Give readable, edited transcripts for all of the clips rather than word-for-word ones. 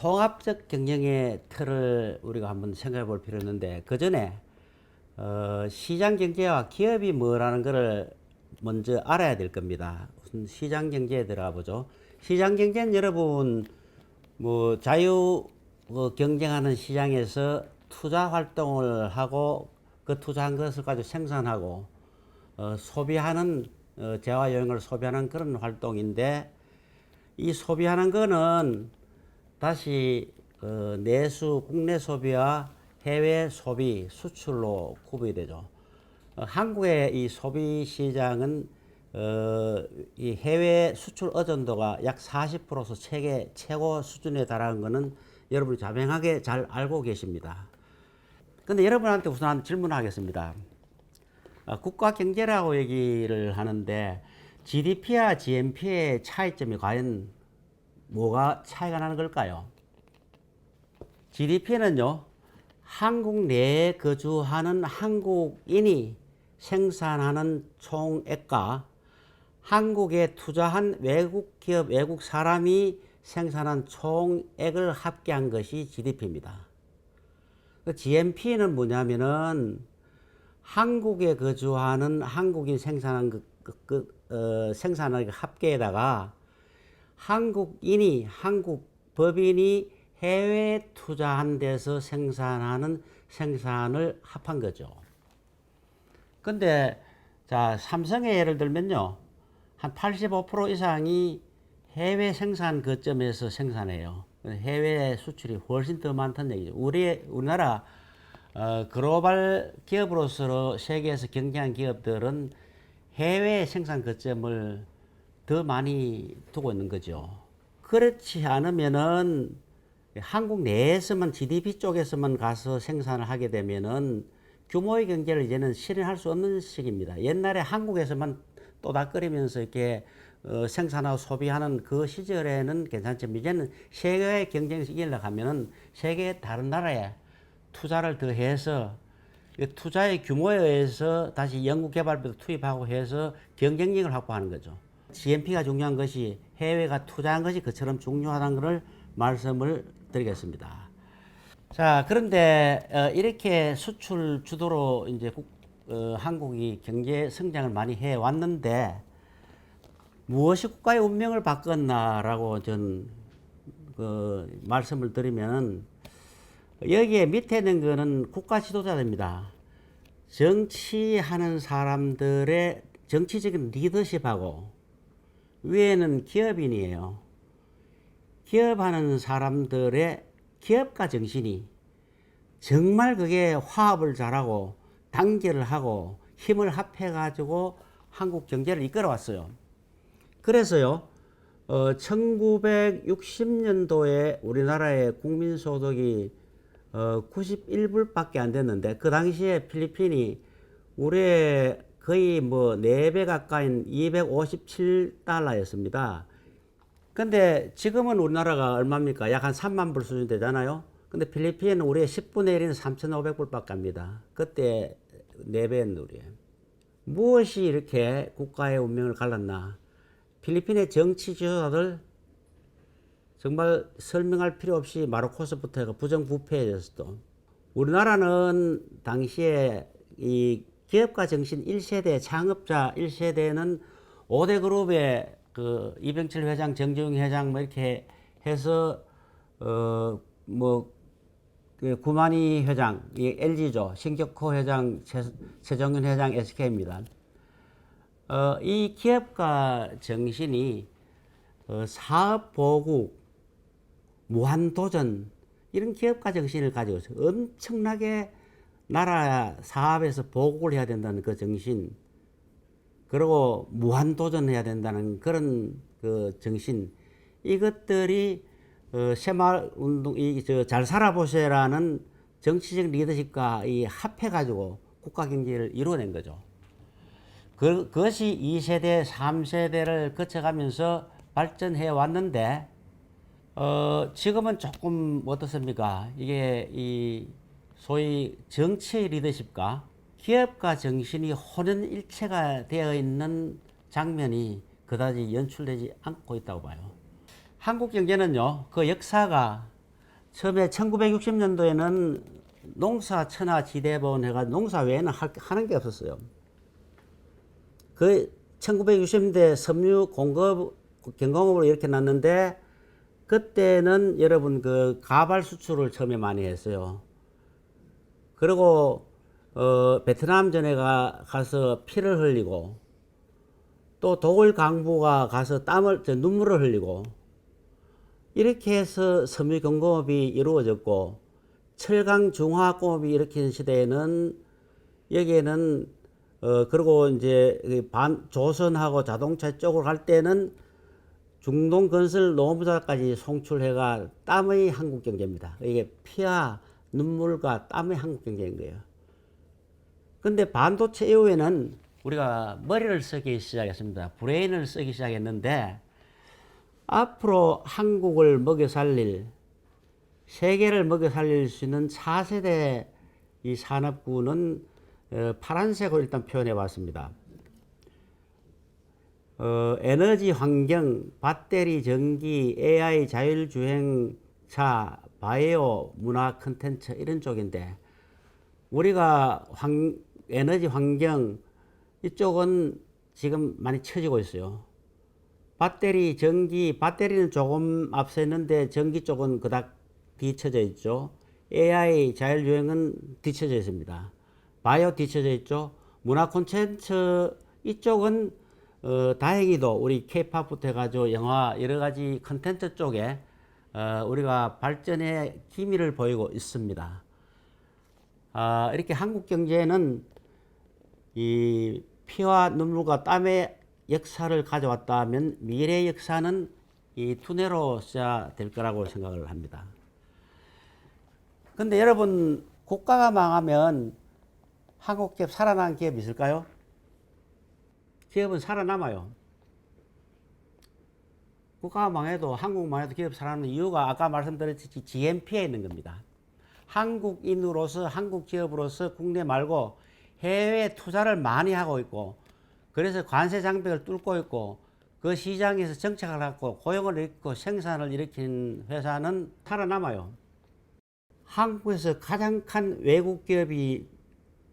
통합적 경영의 틀을 우리가 한번 생각해 볼 필요 있는데, 그 전에 시장 경제와 기업이 뭐라는 것을 먼저 알아야 될 겁니다. 우선 시장 경제에 들어가 보죠. 시장 경제는 여러분 뭐 자유 경쟁하는 시장에서 투자 활동을 하고 그 투자한 것을 가지고 생산하고 소비하는 재화용을 소비하는 그런 활동인데, 이 소비하는 거는 다시 내수 국내 소비와 해외 소비 수출로 구분이 되죠. 한국의 이 소비 시장은 이 해외 수출 의존도가 약 40%서 세계 최고 수준에 달하는 것은 여러분이 자명하게 잘 알고 계십니다. 근데 여러분한테 우선 한 질문하겠습니다. 국가 경제라고 얘기를 하는데 GDP와 GNP의 차이점이 과연 뭐가 차이가 나는 걸까요? GDP는요, 한국 내에 거주하는 한국인이 생산하는 총액과 한국에 투자한 외국 기업, 외국 사람이 생산한 총액을 합계한 것이 GDP입니다. GNP는 뭐냐면은 한국에 거주하는 한국인 생산한 생산한 합계에다가 한국인이, 한국 법인이 해외 투자한 데서 생산하는 생산을 합한 거죠. 근데 자, 삼성의 예를 들면요, 한 85% 이상이 해외 생산 거점에서 생산해요. 해외 수출이 훨씬 더 많다는 얘기죠. 우리나라 글로벌 기업으로서 세계에서 경쟁한 기업들은 해외 생산 거점을 더 많이 두고 있는 거죠. 그렇지 않으면은 한국 내에서만 GDP 쪽에서만 가서 생산을 하게 되면은 규모의 경제를 이제는 실현할 수 없는 시기입니다. 옛날에 한국에서만 또닥거리면서 이렇게 생산하고 소비하는 그 시절에는 괜찮지만, 이제는 세계의 경쟁에서 이기려고 하면은 세계 다른 나라에 투자를 더 해서 투자의 규모에 의해서 다시 연구개발비도 투입하고 해서 경쟁력을 확보하는 거죠. GNP가 중요한 것이 해외가 투자한 것이 그처럼 중요하다는 것을 말씀을 드리겠습니다. 자, 그런데 이렇게 수출 주도로 이제 한국이 경제 성장을 많이 해 왔는데 무엇이 국가의 운명을 바꿨나라고 전 말씀을 드리면, 여기에 밑에 있는 거는 국가 지도자입니다. 정치하는 사람들의 정치적인 리더십하고 위에는 기업인이에요. 기업하는 사람들의 기업가 정신이 정말 그게 화합을 잘하고 단결을 하고 힘을 합해가지고 한국 경제를 이끌어왔어요. 그래서요, 1960년도에 우리나라의 국민소득이 91불밖에 안 됐는데, 그 당시에 필리핀이 우리의 거의 뭐 4배 가까인 257달러였습니다. 근데 지금은 우리나라가 얼마입니까? 약 한 3만 불 수준 되잖아요. 근데 필리핀은 우리의 10분의 1인 3,500불밖에 합니다. 그때 4배였는데 우리. 무엇이 이렇게 국가의 운명을 갈랐나? 필리핀의 정치 지도자들 정말 설명할 필요 없이 마르코스부터 해서 부정부패였어. 우리나라는 당시에 이 기업가 정신 1세대, 창업자 1세대는 5대 그룹의 그 이병철 회장, 정재용 회장 뭐 이렇게 해서 구만희 회장, 이 LG죠. 신격호 회장, 최정윤 회장, SK입니다. 이 기업가 정신이 사업 보국, 무한도전, 이런 기업가 정신을 가지고 있어요. 엄청나게 나라 사업에서 보국을 해야 된다는 그 정신, 그리고 무한도전해야 된다는 그런 그 정신, 이것들이 새마을운동, 잘 살아보세요라는 정치적 리더십과 이 합해가지고 국가 경제를 이루어낸 거죠. 그것이 2세대, 3세대를 거쳐가면서 발전해 왔는데, 지금은 조금 어떻습니까? 이게 이 소위 정치의 리더십과 기업가 정신이 혼연일체가 되어 있는 장면이 그다지 연출되지 않고 있다고 봐요. 한국 경제는요, 그 역사가 처음에 1960년도에는 농사 천하지대본 해가 농사 외에는 하는 게 없었어요. 그 1960년대 섬유 공급 경공업으로 이렇게 났는데 그때는 여러분 그 가발 수출을 처음에 많이 했어요. 그리고 베트남전에 가서 피를 흘리고 또 독일 강부가 가서 눈물을 흘리고 이렇게 해서 섬유 경공업이 이루어졌고 철강 중화공업이 일으킨 시대에는 여기에는 그리고 이제 조선하고 자동차 쪽으로 갈 때는 중동 건설 노무사까지 송출해가 땀의 한국 경제입니다. 이게 피와 눈물과 땀의 한국 경제인 거예요. 근데 반도체 이후에는 우리가 머리를 쓰기 시작했습니다. 브레인을 쓰기 시작했는데 앞으로 한국을 먹여 살릴 세계를 먹여 살릴 수 있는 4세대 이 산업군은 파란색으로 일단 표현해 봤습니다. 에너지 환경, 배터리, 전기, AI, 자율주행차, 바이오, 문화 콘텐츠 이런 쪽인데 우리가 에너지 환경 이쪽은 지금 많이 처지고 있어요. 배터리, 전기, 배터리는 조금 앞서 있는데 전기 쪽은 그닥 뒤쳐져 있죠. AI, 자율주행은 뒤쳐져 있습니다. 바이오 뒤쳐져 있죠. 문화 콘텐츠 이쪽은 다행히도 우리 K-팝부터 해가지고 영화 여러 가지 콘텐츠 쪽에 우리가 발전의 기미를 보이고 있습니다. 이렇게 한국 경제는 이 피와 눈물과 땀의 역사를 가져왔다면 미래의 역사는 이 투네로 시작될 거라고 생각을 합니다. 근데 여러분 국가가 망하면 한국 기업 살아난 기업이 있을까요? 기업은 살아남아요. 국가가 망해도 한국 망해도 기업 살아남는 이유가 아까 말씀드렸듯이 GNP에 있는 겁니다. 한국인으로서 한국 기업으로서 국내 말고 해외 투자를 많이 하고 있고 그래서 관세 장벽을 뚫고 있고 그 시장에서 정착을 하고 고용을 일으키고 생산을 일으킨 회사는 살아남아요. 한국에서 가장 큰 외국 기업이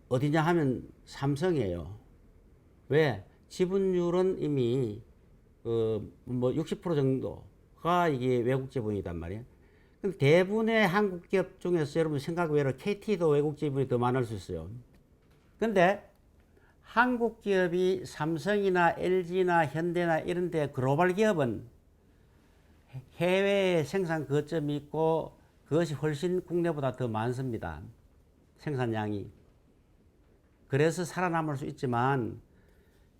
어디냐 하면 삼성이에요. 왜? 지분율은 이미 뭐 60% 정도가 이게 외국 지분이단 말이에요. 근데 대부분의 한국 기업 중에서 여러분 생각 외로 KT도 외국 지분이 더 많을 수 있어요. 근데 한국 기업이 삼성이나 LG나 현대나 이런 데 글로벌 기업은 해외에 생산 거점이 있고 그것이 훨씬 국내보다 더 많습니다. 생산량이. 그래서 살아남을 수 있지만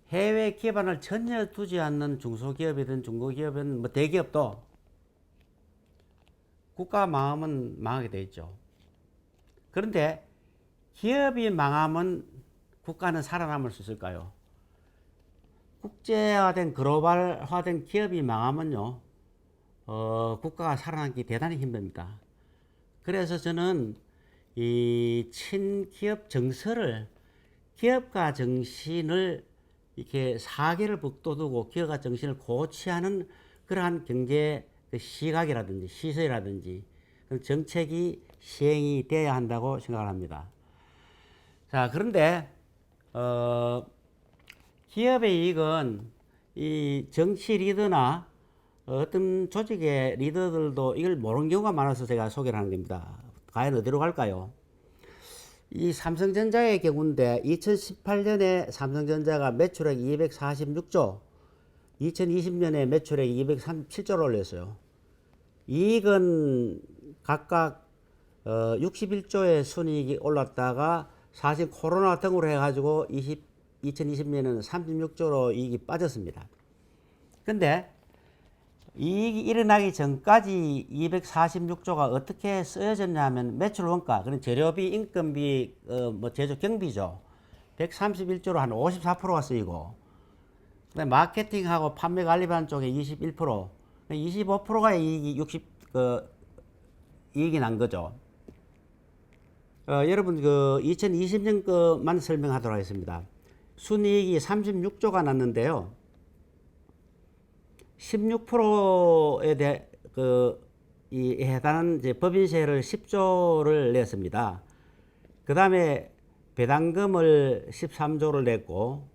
해외 기반을 전혀 두지 않는 중소기업이든 중고기업이든 뭐 대기업도 국가 망하면 망하게 돼 있죠. 그런데 기업이 망하면 국가는 살아남을 수 있을까요? 국제화된 글로벌화된 기업이 망하면요, 국가가 살아남기 대단히 힘듭니다. 그래서 저는 이 친기업 정서를 기업가 정신을 이렇게 사계를 북돋우고 기업가 정신을 고취하는 그러한 경제 시각이라든지 시설이라든지 정책이 시행이 돼야 한다고 생각을 합니다. 자, 그런데 기업의 이익은 이 정치 리더나 어떤 조직의 리더들도 이걸 모르는 경우가 많아서 제가 소개를 하는 겁니다. 과연 어디로 갈까요? 이 삼성전자의 경우인데 2018년에 삼성전자가 매출액 246조, 2020년에 매출액 237조를 올렸어요. 이익은 각각 61조의 순이익이 올랐다가 사실 코로나 등으로 해가지고 2020년에는 36조로 이익이 빠졌습니다. 근데 이익이 일어나기 전까지 246조가 어떻게 쓰여졌냐 하면 매출 원가, 그런 재료비, 인건비, 뭐 제조 경비죠. 131조로 한 54%가 쓰이고, 그다음에 마케팅하고 판매 관리반 쪽에 21%, 25%가 이익이 이익이 난 거죠. 여러분 2020년 것만 설명하도록 하겠습니다. 순이익이 36조가 났는데요. 16%에 대해 이 해당하는 이제 법인세를 10조를 냈습니다. 그 다음에 배당금을 13조를 냈고,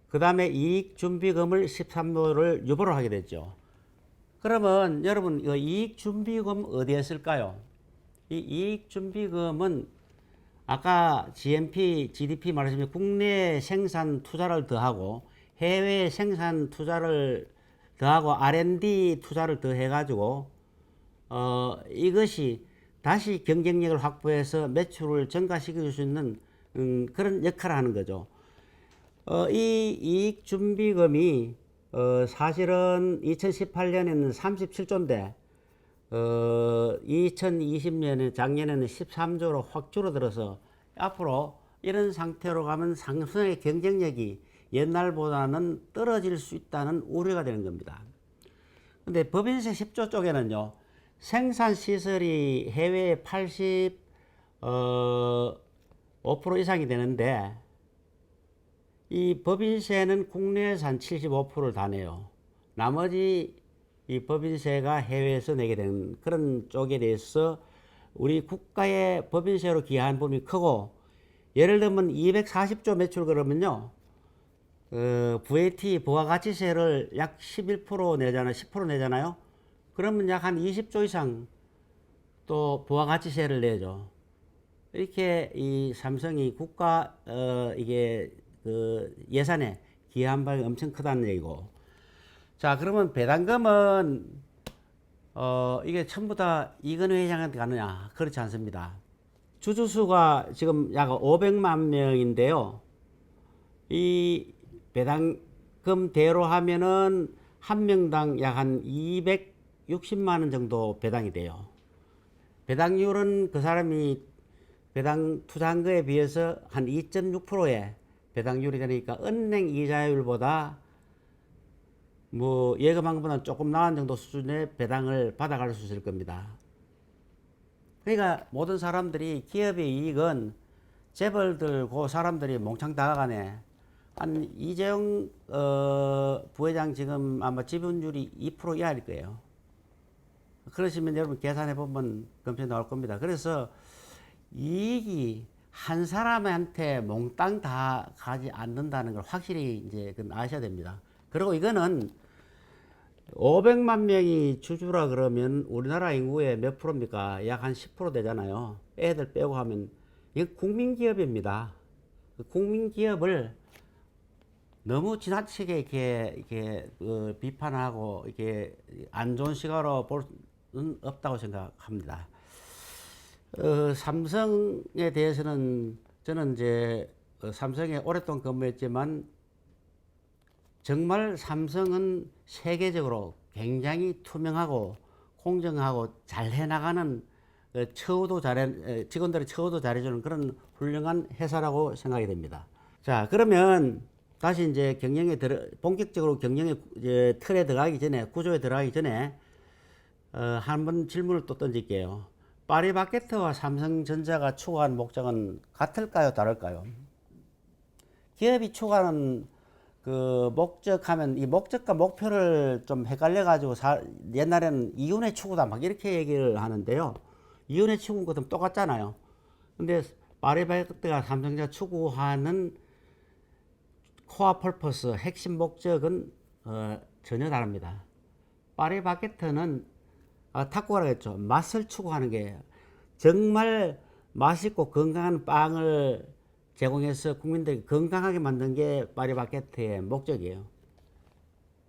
그 다음에 이익준비금을 13조를 유보를 하게 됐죠. 그러면 여러분, 이 이익준비금 어디에 쓸까요? 이 이익준비금은 아까 GNP, GDP 말하시면 국내 생산 투자를 더하고 해외 생산 투자를 더하고 R&D 투자를 더해가지고 이것이 다시 경쟁력을 확보해서 매출을 증가시킬 수 있는 그런 역할을 하는 거죠. 이 이익준비금이 사실은 2018년에는 37조인데 2020년에 작년에는 13조로 확 줄어들어서 앞으로 이런 상태로 가면 삼성의 경쟁력이 옛날보다는 떨어질 수 있다는 우려가 되는 겁니다. 근데 법인세 10조 쪽에는요, 생산 시설이 해외에 5% 이상이 되는데 이 법인세는 국내에서 한 75%를 다 내요. 나머지 이 법인세가 해외에서 내게 되는 그런 쪽에 대해서 우리 국가의 법인세로 기여하는 범위 크고, 예를 들면 240조 매출 그러면요, VAT 부가가치세를 약 11% 내잖아요. 10% 내잖아요. 그러면 약 한 20조 이상 또 부가가치세를 내죠. 이렇게 이 삼성이 국가 이게 그 예산에 기여한 바가 엄청 크다는 얘기고. 자, 그러면 배당금은 이게 전부 다 이건희 회장한테 가느냐? 그렇지 않습니다. 주주수가 지금 약 500만 명인데요. 이 배당금대로 하면은 한 명당 약 한 260만 원 정도 배당이 돼요. 배당률은 그 사람이 배당 투자한 거에 비해서 한 2.6%의 배당률이 되니까 은행 이자율보다 뭐 예금한보다는 조금 나은 정도 수준의 배당을 받아갈 수 있을 겁니다. 그러니까 모든 사람들이 기업의 이익은 재벌들 그 사람들이 몽창 다가가네. 한 이재용 부회장 지금 아마 지분율이 2% 이하일 거예요. 그러시면 여러분 계산해 보면 금세 나올 겁니다. 그래서 이익이 한 사람한테 몽땅 다 가지 않는다는 걸 확실히 이제 아셔야 됩니다. 그리고 이거는 500만 명이 주주라 그러면 우리나라 인구의 몇 프로입니까? 약 한 10% 되잖아요. 애들 빼고 하면 이건 국민기업입니다. 국민기업을 너무 지나치게 이렇게 비판하고 이렇게 안 좋은 시각으로 볼 수는 없다고 생각합니다. 삼성에 대해서는 저는 이제 삼성에 오랫동안 근무했지만 정말 삼성은 세계적으로 굉장히 투명하고 공정하고 잘 해나가는 직원들의 처우도 잘해주는 그런 훌륭한 회사라고 생각이 됩니다. 자, 그러면 다시 이제 본격적으로 경영의 틀에 들어가기 전에, 구조에 들어가기 전에 한번 질문을 또 던질게요. 파리바게트와 삼성전자가 추구하는 목적은 같을까요, 다를까요? 기업이 추구하는 그 목적하면 이 목적과 목표를 좀 헷갈려가지고 옛날에는 이윤의 추구다 막 이렇게 얘기를 하는데요. 이윤의 추구인 것은 똑같잖아요. 근데 파리바게트가 삼성전자 추구하는 코어 펄퍼스 핵심 목적은 전혀 다릅니다. 파리바게트는 탁구라고 했죠. 맛을 추구하는 게 정말 맛있고 건강한 빵을 제공해서 국민들이 건강하게 만든 게 파리바게트의 목적이에요.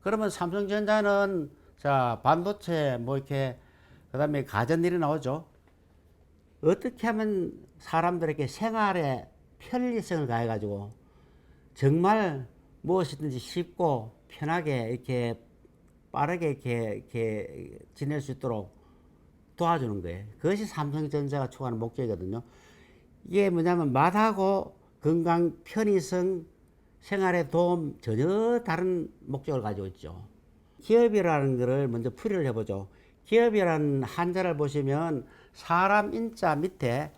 그러면 삼성전자는 자 반도체 뭐 이렇게 그다음에 가전일이 나오죠. 어떻게 하면 사람들에게 생활에 편리성을 가해가지고 정말 무엇이든지 쉽고 편하게 이렇게 빠르게 이렇게 지낼 수 있도록 도와주는 거예요. 그것이 삼성전자가 추구하는 목적이거든요. 이게 뭐냐면 맛하고 건강, 편의성, 생활에 도움 전혀 다른 목적을 가지고 있죠. 기업이라는 것을 먼저 풀이를 해보죠. 기업이라는 한자를 보시면 사람 인자 밑에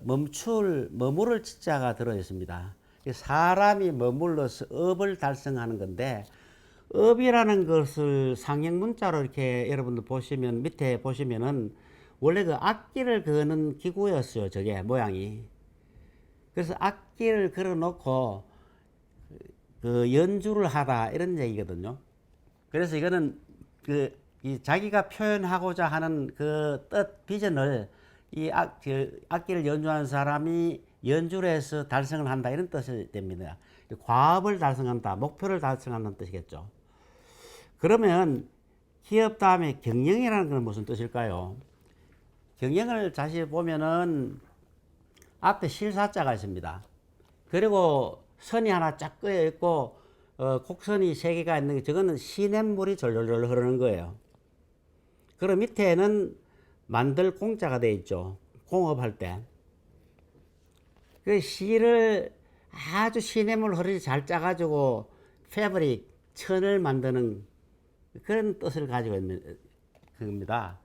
머무를 지자가 들어 있습니다. 사람이 머물러서 업을 달성하는 건데 업이라는 것을 상형 문자로 이렇게 여러분들 보시면 밑에 보시면은 원래 그 악기를 거는 기구였어요. 저게 모양이. 그래서 악기를 걸어 놓고 그 연주를 하다 이런 얘기거든요. 그래서 이거는 이 자기가 표현하고자 하는 그 뜻 비전을 악기를 연주하는 사람이 연주를 해서 달성을 한다 이런 뜻이 됩니다. 과업을 달성한다, 목표를 달성한다는 뜻이겠죠. 그러면 기업 다음에 경영이라는 건 무슨 뜻일까요? 경영을 다시 보면은 앞에 실사자가 있습니다. 그리고 선이 하나 쫙 끄여 있고 곡선이 세 개가 있는 게 저거는 시냇물이 졸졸졸 흐르는 거예요. 그리고 밑에는 만들 공자가 되어 있죠. 공업할 때. 그 실을 아주 시냇물 흐르지 잘 짜가지고 패브릭, 천을 만드는 그런 뜻을 가지고 있는 겁니다.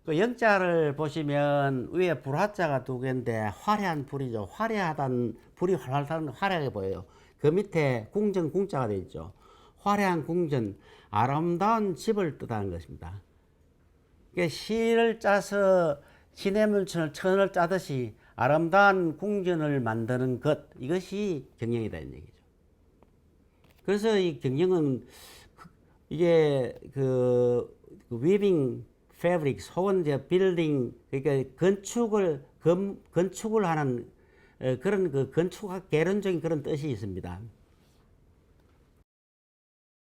그 영자를 보시면 위에 불화자가 두 개인데 화려한 불이죠. 화려하다는 불이 활활 화려하게 보여요. 그 밑에 궁전 궁자가 되어 있죠. 화려한 궁전, 아름다운 집을 뜻하는 것입니다. 그러니까 시를 짜서 시냇물천을 천을 짜듯이 아름다운 궁전을 만드는 것, 이것이 경영이다 이 얘기죠. 그래서 이 경영은 이게 그 위빙 패브릭, 혹은 이제 빌딩, 그러니까 건축을 하는 그런 그 건축학 개론적인 그런 뜻이 있습니다.